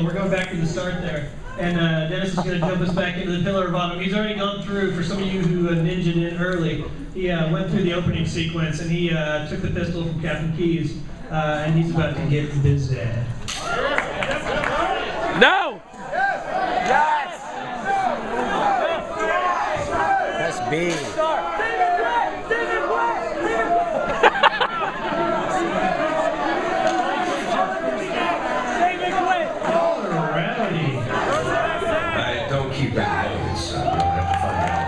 we're going back to the start there. And Dennis is going to jump us back into the Pillar of Autumn. He's already gone through, for some of you who ninja'd in early, he went through the opening sequence and he took the pistol from Captain Keyes and he's about to get busy. No! Yes! That's big. Don't keep that loaded, so you don't have to find out.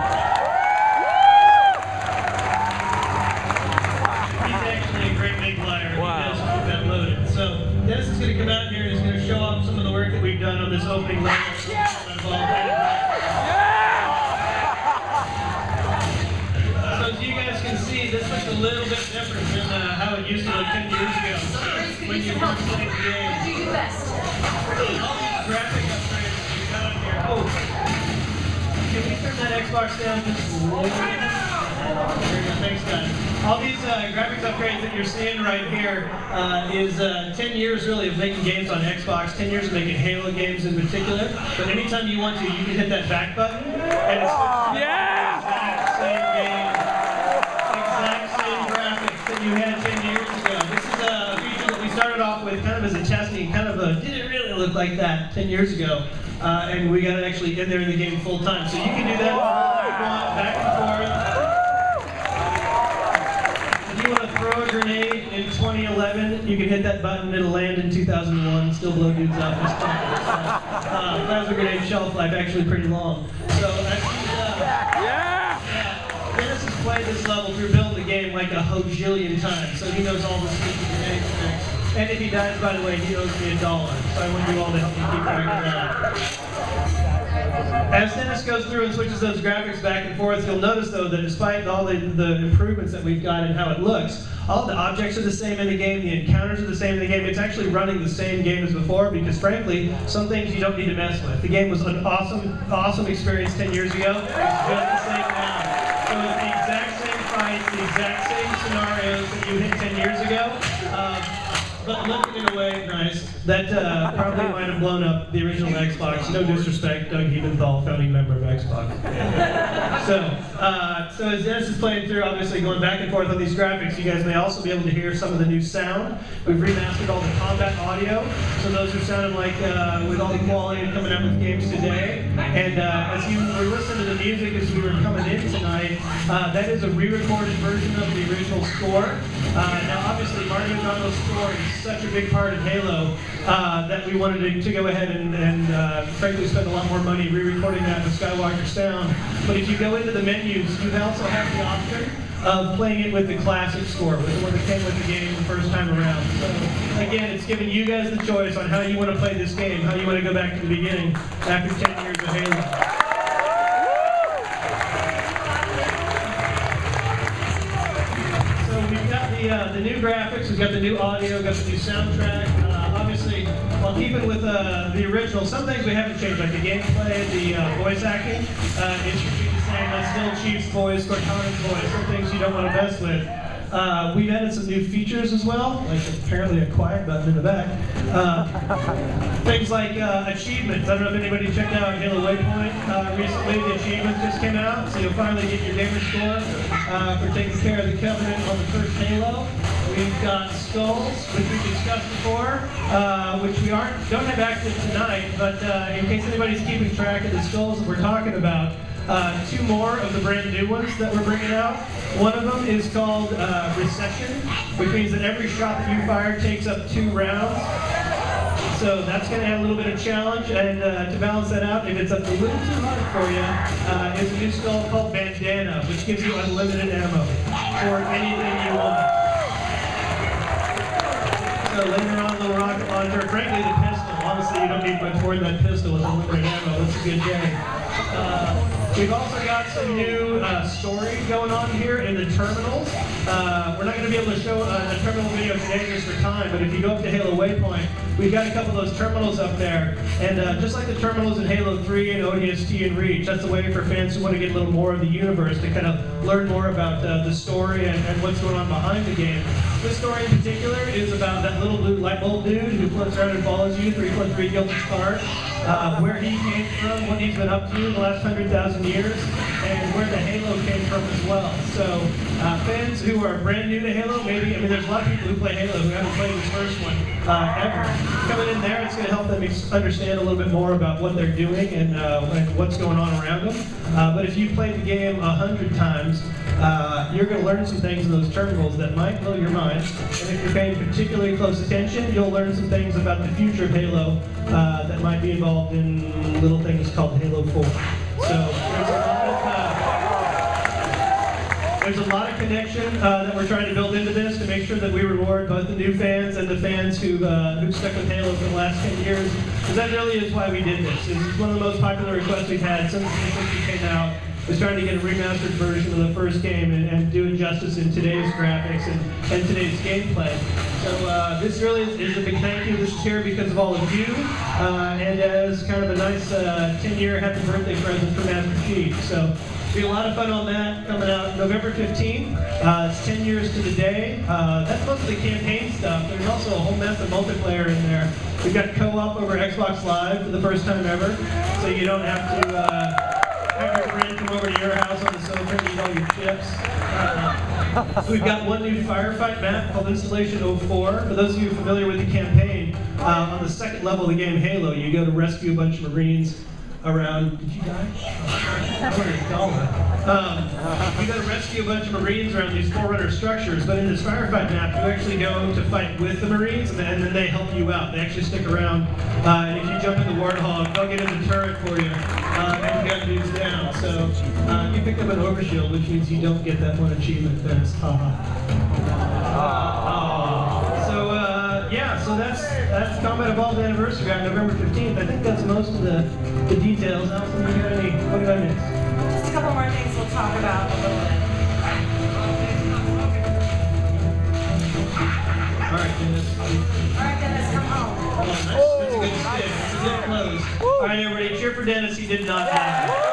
He's actually a great big liar. Wow. He does keep that loaded. So Dennis is going to come out here and he's going to show off some of the work that we've done on this opening layer. So as you guys can see, this looks a little bit different than how it used to look 10 years ago when you first played the game. Do your best. All these graphic upgrades that we've got here. Oh, can we turn that Xbox down just a little bit? Very good, thanks guys. All these graphics upgrades that you're seeing right here is 10 years really of making games on Xbox, 10 years of making Halo games in particular. But anytime you want to, you can hit that back button and it's the exact same game, exact same graphics that you had 10 years ago. This is a feature that we started off with kind of as a testing, kind of a, did it really look like that 10 years ago? And we got it actually in there in the game full time. So you can do that all you want, back and forth. If you want to throw a grenade in 2011, you can hit that button, it'll land in 2001, still blow dudes up. Plasma grenade shelf life actually pretty long. So Dennis has played this level through building the game like a hojillion times, so he knows all the sneaky grenade tricks. And if he dies, by the way, he owes me $1. So I want you all to help me keep track of that. As Dennis goes through and switches those graphics back and forth, you'll notice though that despite all the improvements that we've got in how it looks, all the objects are the same in the game, the encounters are the same in the game. It's actually running the same game as before because frankly, some things you don't need to mess with. The game was an awesome experience 10 years ago. It's just the same now. So it's the exact same fights, the exact same scenarios that you hit 10 years ago. But looking in a way, nice, that probably might have blown up the original Xbox. No disrespect, Doug Hebenthal, founding member of Xbox. So as Dennis is playing through, obviously going back and forth on these graphics, you guys may also be able to hear some of the new sound. We've remastered all the combat audio, so those are sounding like with all the quality coming out with games today. And as you were listening to the music as we were coming in tonight, that is a re-recorded version of the original score. Now obviously Mario Gondo's score is such a big part of Halo that we wanted to go ahead and frankly spend a lot more money re-recording that with Skywalker Sound. But if you go into the menus, you also have the option of playing it with the classic score, with the one that came with the game the first time around. So again, it's giving you guys the choice on how you want to play this game, how you want to go back to the beginning after 10 years of Halo. The new graphics, we've got the new audio, we've got the new soundtrack. Obviously, while keeping with the original, some things we haven't changed, like the gameplay, the voice acting. It should be the same. That's still Chief's voice, Cortana's voice, some things you don't want to mess with. We've added some new features as well, like apparently a quiet button in the back. Things like achievements. I don't know if anybody checked out Halo Waypoint recently. The achievements just came out, so you'll finally get your gamer score for taking care of the Covenant on the first Halo. We've got skulls, which we discussed before, which we don't have active tonight, but in case anybody's keeping track of the skulls that we're talking about, 2 more of the brand new ones that we're bringing out. One of them is called Recession, which means that every shot that you fire takes up 2 rounds. So that's going to add a little bit of challenge, and to balance that out, if it's a little too hard for you, is a new skull called Bandana, which gives you unlimited ammo for anything you want. So later on, the rocket launcher, frankly the pistol, honestly you don't need much more than that pistol with unlimited ammo, that's a good day. We've also got some new story going on here in the terminals. We're not going to be able to show a terminal video today just for time, but if you go up to Halo Waypoint, we've got a couple of those terminals up there. And just like the terminals in Halo 3 and ODST and Reach, that's a way for fans who want to get a little more of the universe to kind of learn more about the story and what's going on behind the game. This story in particular is about that little blue light bulb dude who floats around and follows you 3.3 Gilded Stars, where he came from, what he's been up to in the last 100,000 years, and where the Halo came from as well. So fans who are brand new to Halo, maybe, I mean, there's a lot of people who play Halo who haven't played this first one ever. Coming in there, it's going to help them understand a little bit more about what they're doing and what's going on around them. But if you've played the game 100 times, you're going to learn some things in those terminals that might blow your mind. And if you're paying particularly close attention, you'll learn some things about the future of Halo that might be involved in little things called Halo 4. So there's a lot of connection that we're trying to build into this to make sure that we reward both the new fans and the fans who've stuck with Halo for the last 10 years. Because that really is why we did this. This is one of the most popular requests we've had since it came out. Was trying to get a remastered version of the first game and do it justice in today's graphics and today's gameplay. So this really is a big thank you. This is here because of all of you, and as kind of a nice 10-year happy birthday present for Master Chief. So be a lot of fun on that coming out November 15th. It's 10 years to the day. That's most of the campaign stuff. There's also a whole mess of multiplayer in there. We've got co-op over Xbox Live for the first time ever, so you don't have to have your friend come over to your house on the sofa and eat all your chips. So we've got one new firefight map called Installation 04. For those of you familiar with the campaign, on the second level of the game Halo, you go to rescue a bunch of Marines around. Did you die? You go to rescue a bunch of Marines around these Forerunner structures, but in this firefight map, you actually go to fight with the Marines, and then they help you out. They actually stick around, and if you jump in the Warthog, they'll get in the turret for you, and gun dudes down. So you pick up an overshield, which means you don't get that one achievement. That's So that's Combat Evolved Anniversary on November 15th. I think that's most of the details. Allison, you got any? What did I miss? Just a couple more things we'll talk about a little bit. All right, Dennis. All right, Dennis, come home. Oh, that's a good stick. That's a good close. All right, everybody, cheer for Dennis. He did not die.